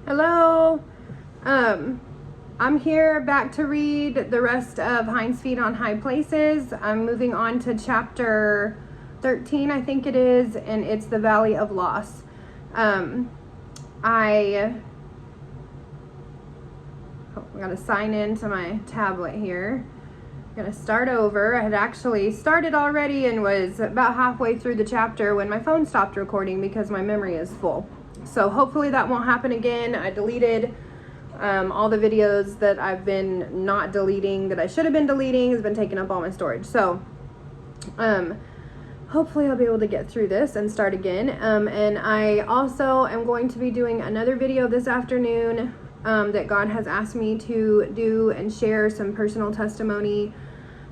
Hello. I'm here back to read the rest of Hinds Feet on High Places. I'm moving on to chapter 13, I think it is, and it's the Valley of Loss. I gotta sign into my tablet here. I'm gonna start over. I had actually started already and was about halfway through the chapter when my phone stopped recording because my memory is full. So hopefully that won't happen again. I deleted all the videos that I've been not deleting that I should have been deleting. Has been taking up all my storage. So hopefully I'll be able to get through this and start again. And I also am going to be doing another video this afternoon that God has asked me to do and share some personal testimony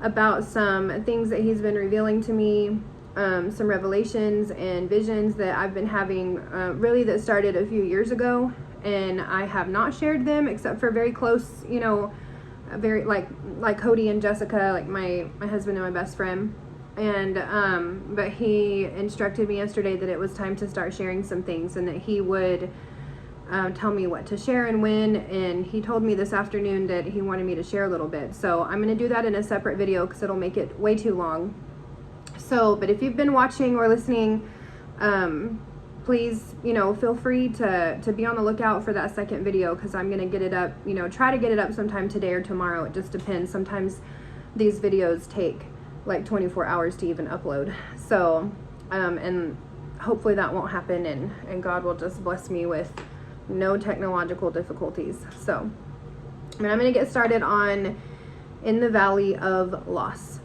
about some things that he's been revealing to me. Some revelations and visions that I've been having really that started a few years ago, and I have not shared them except for very close, very like Cody and Jessica, like my husband and my best friend. And but he instructed me yesterday that it was time to start sharing some things and that he would tell me what to share and when, and he told me this afternoon that he wanted me to share a little bit. So I'm going to do that in a separate video because it'll make it way too long. So, but if you've been watching or listening, please, feel free to be on the lookout for that second video because I'm going to get it up, try to get it up sometime today or tomorrow. It just depends. Sometimes these videos take like 24 hours to even upload. So, and hopefully that won't happen and God will just bless me with no technological difficulties. So, I'm going to get started on In the Valley of Loss.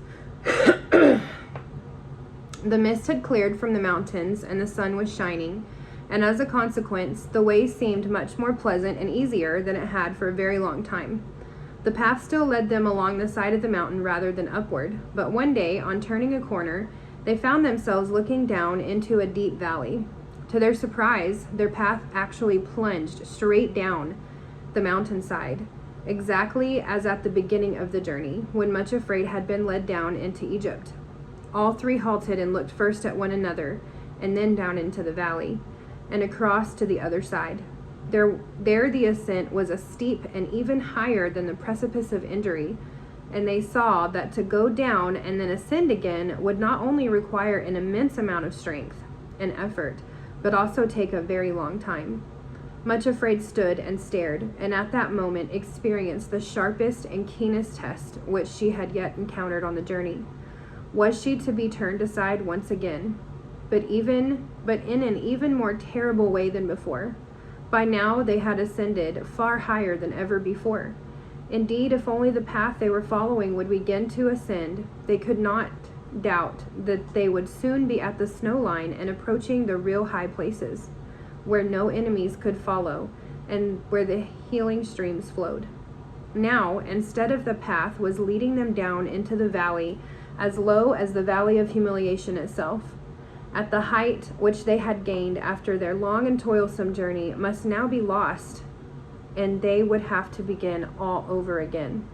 The mist had cleared from the mountains and the sun was shining, and as a consequence, the way seemed much more pleasant and easier than it had for a very long time. The path still led them along the side of the mountain rather than upward, but one day, on turning a corner, they found themselves looking down into a deep valley. To their surprise, their path actually plunged straight down the mountainside, exactly as at the beginning of the journey, when Much Afraid had been led down into Egypt. All three halted and looked first at one another, and then down into the valley, and across to the other side. There the ascent was as steep and even higher than the precipice of injury, and they saw that to go down and then ascend again would not only require an immense amount of strength and effort, but also take a very long time. Much Afraid stood and stared, and at that moment experienced the sharpest and keenest test which she had yet encountered on the journey. Was she to be turned aside once again, but in an even more terrible way than before? By now they had ascended far higher than ever before. Indeed, if only the path they were following would begin to ascend, they could not doubt that they would soon be at the snow line and approaching the real high places, where no enemies could follow, and where the healing streams flowed. Now, instead of the path was leading them down into the valley as low as the Valley of Humiliation itself. At the height which they had gained after their long and toilsome journey must now be lost, and they would have to begin all over again,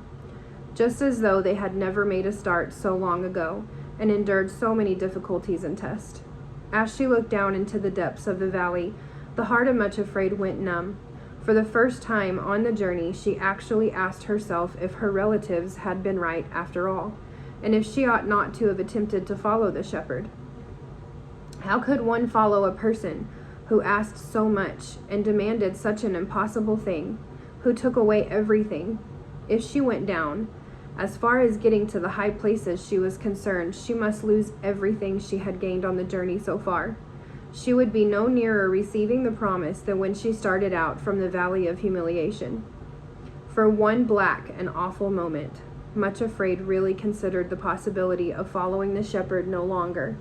just as though they had never made a start so long ago and endured so many difficulties and tests. As she looked down into the depths of the valley, the heart of Much Afraid went numb. For the first time on the journey, she actually asked herself if her relatives had been right after all, and if she ought not to have attempted to follow the shepherd. How could one follow a person who asked so much and demanded such an impossible thing, who took away everything? If she went down, as far as getting to the high places she was concerned, she must lose everything she had gained on the journey so far. She would be no nearer receiving the promise than when she started out from the Valley of Humiliation. For one black and awful moment, Much Afraid really considered the possibility of following the shepherd no longer,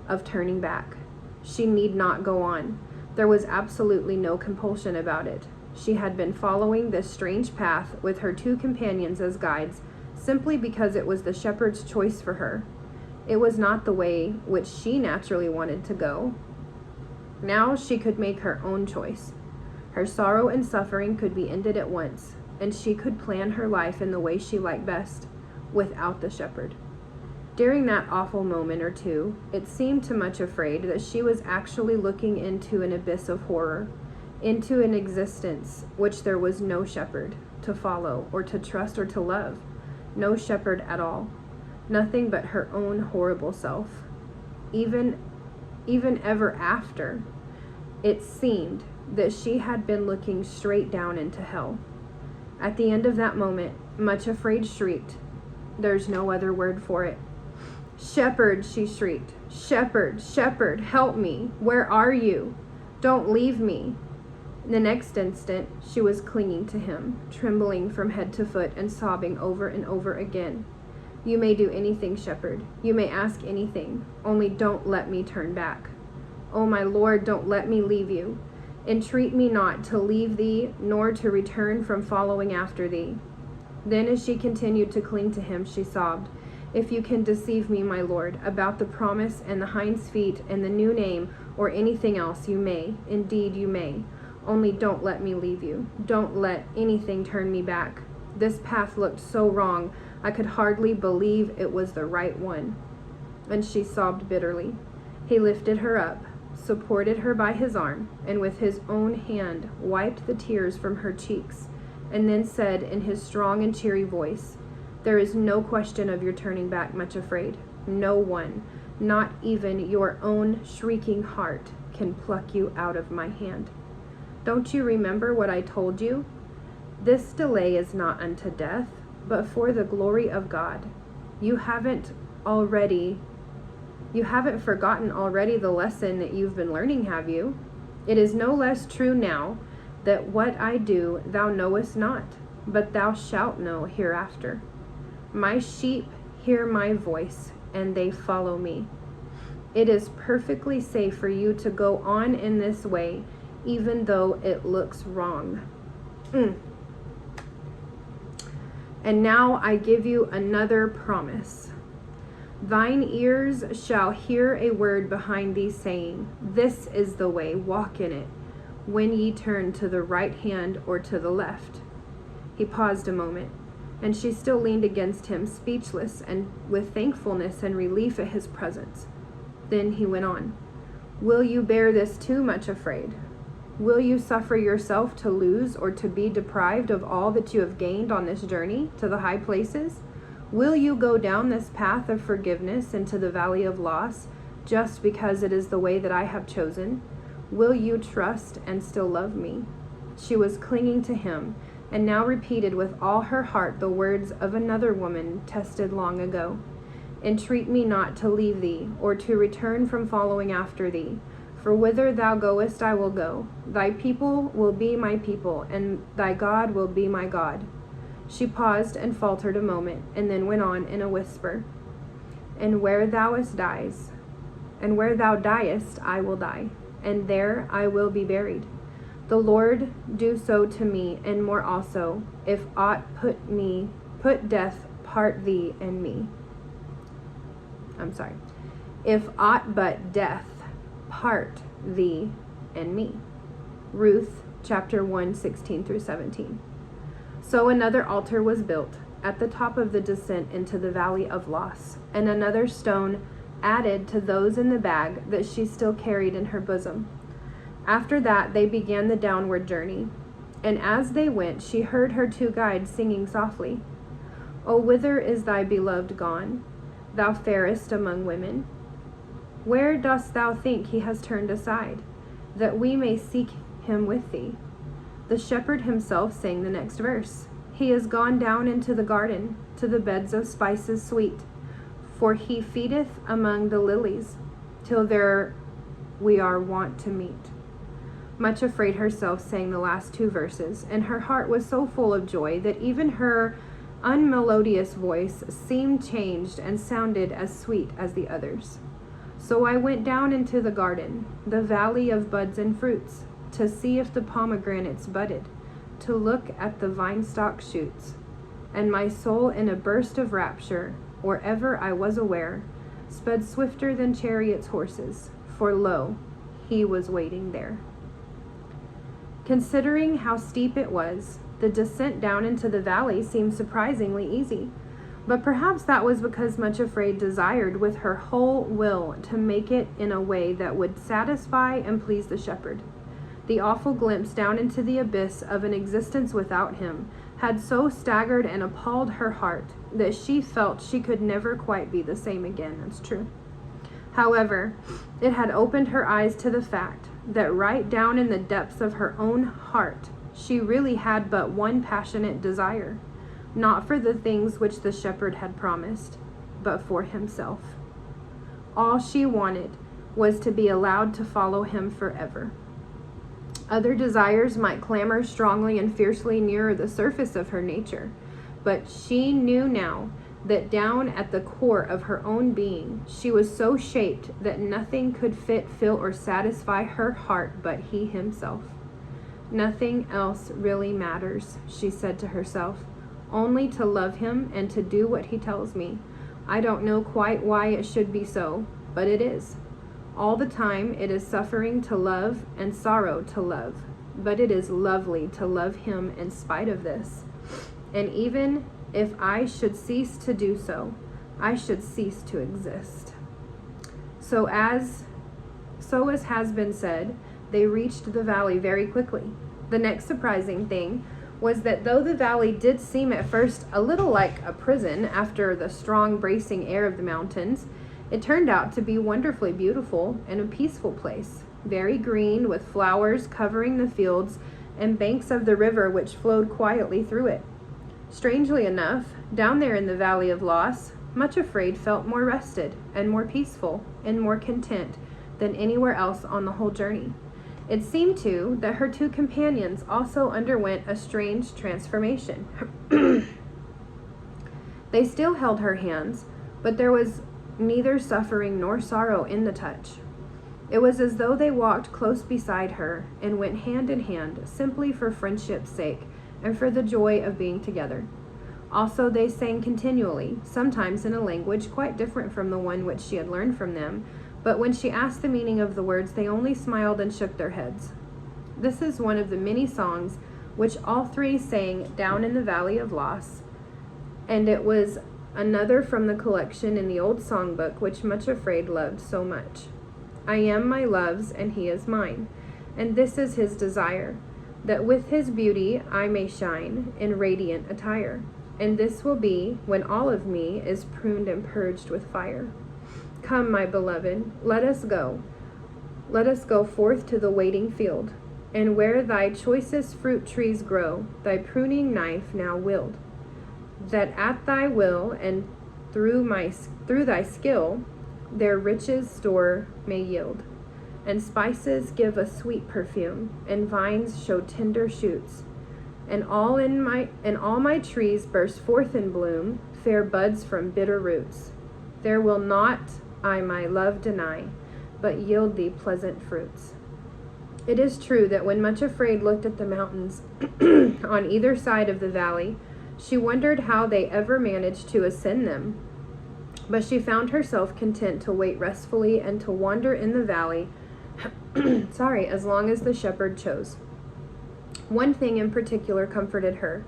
of turning back. She need not go on. There was absolutely no compulsion about it. She had been following this strange path with her two companions as guides, simply because it was the shepherd's choice for her. It was not the way which she naturally wanted to go. Now she could make her own choice. Her sorrow and suffering could be ended at once, and she could plan her life in the way she liked best, without the shepherd. During that awful moment or two, it seemed to Much Afraid that she was actually looking into an abyss of horror, into an existence which there was no shepherd to follow or to trust or to love. No shepherd at all. Nothing but her own horrible self. Even ever after, it seemed that she had been looking straight down into hell. At the end of that moment, Much Afraid shrieked. There's no other word for it. "Shepherd," she shrieked. "Shepherd, shepherd, help me. Where are you? Don't leave me." The next instant, she was clinging to him, trembling from head to foot and sobbing over and over again. "You may do anything, shepherd. You may ask anything. Only don't let me turn back. Oh, my Lord, don't let me leave you. Entreat me not to leave thee, nor to return from following after thee." Then as she continued to cling to him, she sobbed, "If you can deceive me, my Lord, about the promise and the hinds' feet and the new name or anything else, you may. Indeed, you may. Only don't let me leave you. Don't let anything turn me back. This path looked so wrong, I could hardly believe it was the right one." And she sobbed bitterly. He lifted her up, supported her by his arm, and with his own hand wiped the tears from her cheeks, and then said in his strong and cheery voice, "There is no question of your turning back, Much Afraid. No one, not even your own shrieking heart, can pluck you out of my hand. Don't you remember what I told you? This delay is not unto death, but for the glory of God. You haven't forgotten already the lesson that you've been learning, have you? It is no less true now that what I do thou knowest not, but thou shalt know hereafter. My sheep hear my voice, and they follow me. It is perfectly safe for you to go on in this way, even though it looks wrong. And now I give you another promise. Thine ears shall hear a word behind thee saying, This is the way, walk in it, when ye turn to the right hand or to the left." He paused a moment, and she still leaned against him, speechless and with thankfulness and relief at his presence. Then he went on, "Will you bear this too much afraid? Will you suffer yourself to lose or to be deprived of all that you have gained on this journey to the high places? Will you go down this path of forgiveness into the valley of loss just because it is the way that I have chosen? Will you trust and still love me?" She was clinging to him, and now repeated with all her heart the words of another woman tested long ago. "Entreat me not to leave thee, or to return from following after thee. For whither thou goest I will go. Thy people will be my people, and thy God will be my God." She paused and faltered a moment, and then went on in a whisper, "And where thou diest, I will die, and there I will be buried. The Lord do so to me, and more also, if aught put death part thee and me. If aught but death part thee and me." Ruth chapter 1, 16 through 17. So another altar was built at the top of the descent into the valley of loss, and another stone added to those in the bag that she still carried in her bosom. After that they began the downward journey, and as they went she heard her two guides singing softly, "O whither is thy beloved gone, thou fairest among women? Where dost thou think he has turned aside, that we may seek him with thee?" The shepherd himself sang the next verse, "He is gone down into the garden, to the beds of spices sweet, for he feedeth among the lilies, till there we are wont to meet." Much Afraid herself sang the last two verses, and her heart was so full of joy that even her unmelodious voice seemed changed and sounded as sweet as the others. "So I went down into the garden, the valley of buds and fruits, to see if the pomegranates budded, to look at the vine-stock shoots. And my soul in a burst of rapture, or ever I was aware, sped swifter than chariots' horses, for lo, he was waiting there." Considering how steep it was, the descent down into the valley seemed surprisingly easy. But perhaps that was because Much Afraid desired with her whole will to make it in a way that would satisfy and please the shepherd. The awful glimpse down into the abyss of an existence without him had so staggered and appalled her heart that she felt she could never quite be the same again. That's true. However, it had opened her eyes to the fact that right down in the depths of her own heart, she really had but one passionate desire, not for the things which the shepherd had promised, but for himself. All she wanted was to be allowed to follow him forever. Other desires might clamor strongly and fiercely nearer the surface of her nature, but she knew now that down at the core of her own being, she was so shaped that nothing could fit, fill, or satisfy her heart but he himself. Nothing else really matters, she said to herself, only to love him and to do what he tells me. I don't know quite why it should be so, but it is. All the time it is suffering to love and sorrow to love, but it is lovely to love him in spite of this. And even if I should cease to do so, I should cease to exist. So as has been said, they reached the valley very quickly. The next surprising thing was that though the valley did seem at first a little like a prison after the strong bracing air of the mountains, it turned out to be wonderfully beautiful and a peaceful place, very green with flowers covering the fields and banks of the river which flowed quietly through it. Strangely enough, down there in the Valley of Loss, Much Afraid felt more rested and more peaceful and more content than anywhere else on the whole journey. It seemed, too, that her two companions also underwent a strange transformation. They still held her hands, but there was neither suffering nor sorrow in the touch. It was as though they walked close beside her and went hand in hand simply for friendship's sake and for the joy of being together. Also, they sang continually, sometimes in a language quite different from the one which she had learned from them, but when she asked the meaning of the words, they only smiled and shook their heads. This is one of the many songs which all three sang down in the Valley of Loss, and it was another from the collection in the old songbook which Much Afraid loved so much. I am my love's, and he is mine, and this is his desire, that with his beauty I may shine in radiant attire, and this will be when all of me is pruned and purged with fire. Come, my beloved, let us go. Let us go forth to the waiting field, and where thy choicest fruit trees grow, thy pruning knife now wield, that at thy will and through thy skill their riches store may yield, and spices give a sweet perfume, and vines show tender shoots, and all my trees burst forth in bloom, fair buds from bitter roots. There will not I my love deny, but yield thee pleasant fruits. It is true that when Much Afraid looked at the mountains on either side of the valley, she wondered how they ever managed to ascend them, but she found herself content to wait restfully and to wander in the valley as long as the shepherd chose. One thing in particular comforted her,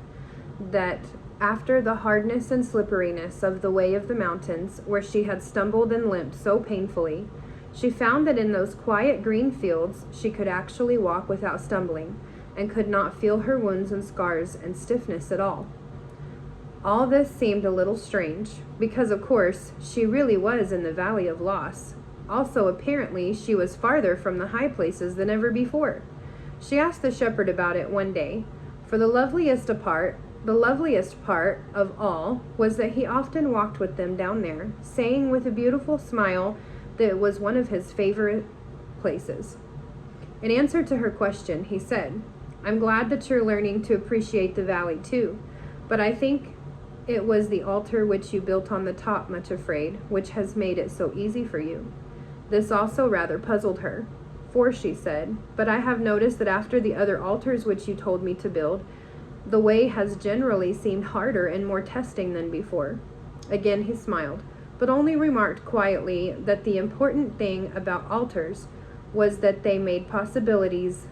that after the hardness and slipperiness of the way of the mountains, where she had stumbled and limped so painfully, she found that in those quiet green fields she could actually walk without stumbling, and could not feel her wounds and scars and stiffness at all. All this seemed a little strange, because of course she really was in the Valley of Loss. Also, apparently, she was farther from the high places than ever before. She asked the shepherd about it one day, for the loveliest part of all was that he often walked with them down there, saying with a beautiful smile that it was one of his favorite places. In answer to her question, he said, I'm glad that you're learning to appreciate the valley too, but I think it was the altar which you built on the top, Much Afraid, which has made it so easy for you. This also rather puzzled her, for she said, but I have noticed that after the other altars which you told me to build, the way has generally seemed harder and more testing than before. Again he smiled, but only remarked quietly that the important thing about altars was that they made possibilities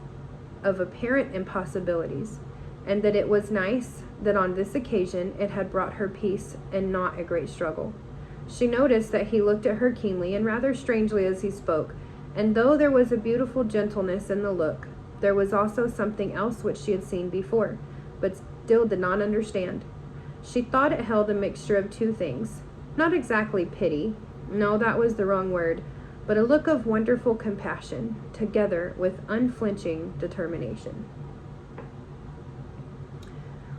of apparent impossibilities, and that it was nice that on this occasion it had brought her peace and not a great struggle. She noticed that he looked at her keenly and rather strangely as he spoke, and though there was a beautiful gentleness in the look, There was also something else which she had seen before, but still did not understand. She thought it held a mixture of two things. Not exactly pity, no, that was the wrong word, but a look of wonderful compassion, together with unflinching determination.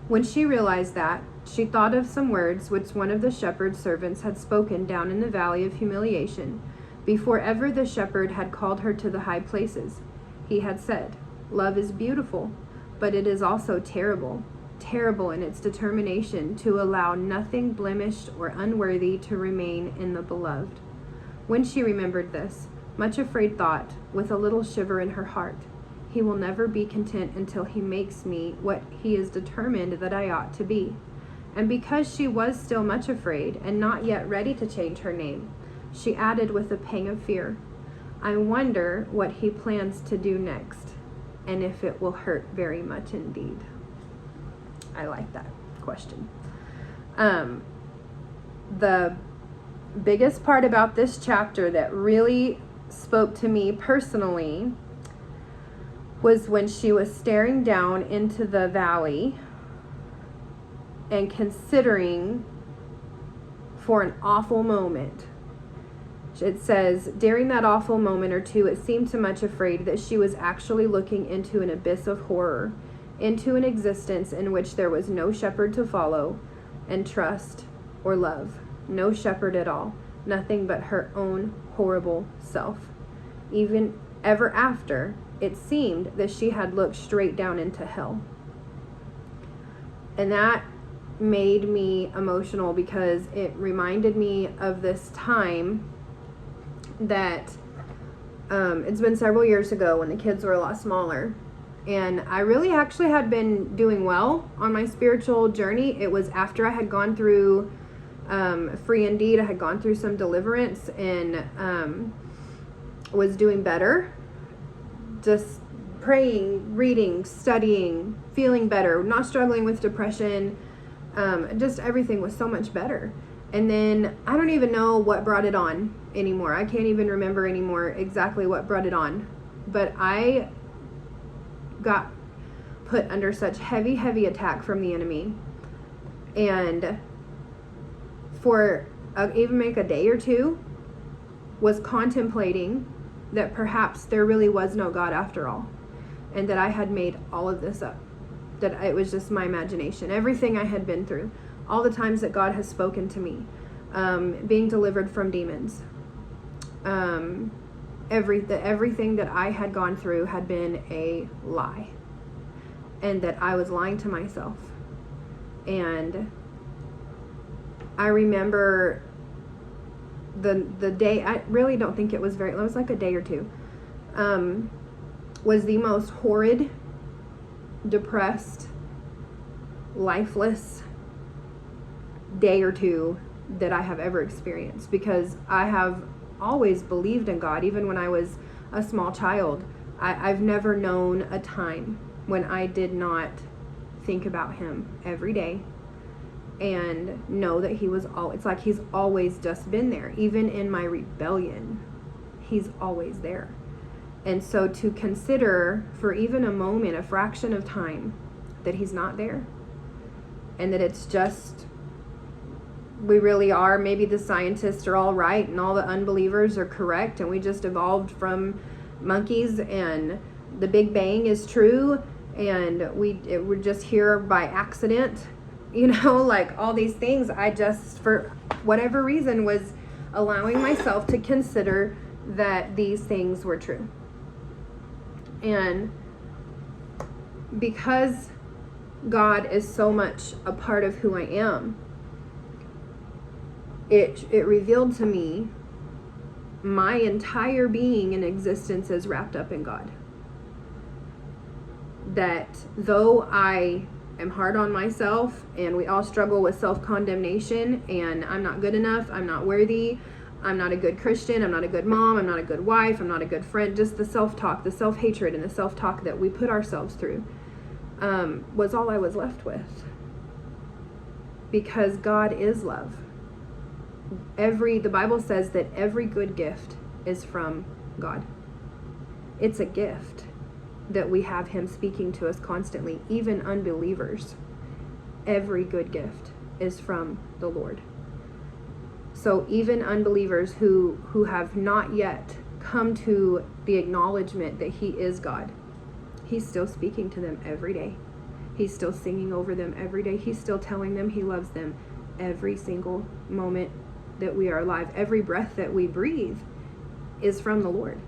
When she realized that, she thought of some words which one of the shepherd's servants had spoken down in the valley of humiliation, before ever the shepherd had called her to the high places. He had said, "Love is beautiful, but it is also terrible, terrible in its determination to allow nothing blemished or unworthy to remain in the beloved." When she remembered this, much afraid thought, with a little shiver in her heart, "He will never be content until he makes me what he is determined that I ought to be." And because she was still much afraid, and not yet ready to change her name, she added with a pang of fear, "I wonder what he plans to do next, and if it will hurt very much indeed." I like that question. The biggest part about this chapter that really spoke to me personally was when she was staring down into the valley and considering for an awful moment. It says, during that awful moment or two, it seemed too much afraid that she was actually looking into an abyss of horror, into an existence in which there was no shepherd to follow and trust or love. No shepherd at all. Nothing but her own horrible self. Even ever after, it seemed that she had looked straight down into hell. And that made me emotional because it reminded me of this time that it's been several years ago when the kids were a lot smaller. And I really actually had been doing well on my spiritual journey. It was after I had gone through free indeed. I had gone through some deliverance and was doing better. Just praying, reading, studying, feeling better, not struggling with depression. Just everything was so much better. And then I don't even know what brought it on anymore. I can't even remember anymore exactly what brought it on. But I got put under such heavy attack from the enemy. And for even make a day or two, was contemplating that perhaps there really was no God after all. And that I had made all of this up. That it was just my imagination. Everything I had been through. All the times that God has spoken to me. Being delivered from demons. Everything that I had gone through had been a lie. And that I was lying to myself. And I remember the day, I really don't think it was like a day or two, was the most horrid, depressed, lifeless day or two that I have ever experienced, because I have always believed in God. Even when I was a small child, I've never known a time when I did not think about him every day and know that he was it's like he's always just been there. Even in my rebellion, he's always there. And so to consider for even a moment, a fraction of time, that he's not there, and that it's just, we really are, maybe the scientists are all right and all the unbelievers are correct, and we just evolved from monkeys, and the Big Bang is true, and we're just here by accident, like all these things. I just, for whatever reason, was allowing myself to consider that these things were true. And because God is so much a part of who I am, it revealed to me my entire being and existence is wrapped up in God. That though I am hard on myself, and we all struggle with self-condemnation, and I'm not good enough, I'm not worthy, I'm not a good Christian, I'm not a good mom, I'm not a good wife, I'm not a good friend, just the self-talk, the self-hatred, and the self-talk that we put ourselves through, was all I was left with. Because God is love. The Bible says that every good gift is from God. It's a gift. that we have him speaking to us constantly, even unbelievers. Every good gift is from the Lord. So even unbelievers who have not yet come to the acknowledgement that he is God, he's still speaking to them every day. He's still singing over them every day. He's still telling them he loves them every single moment that we are alive. Every breath that we breathe is from the Lord.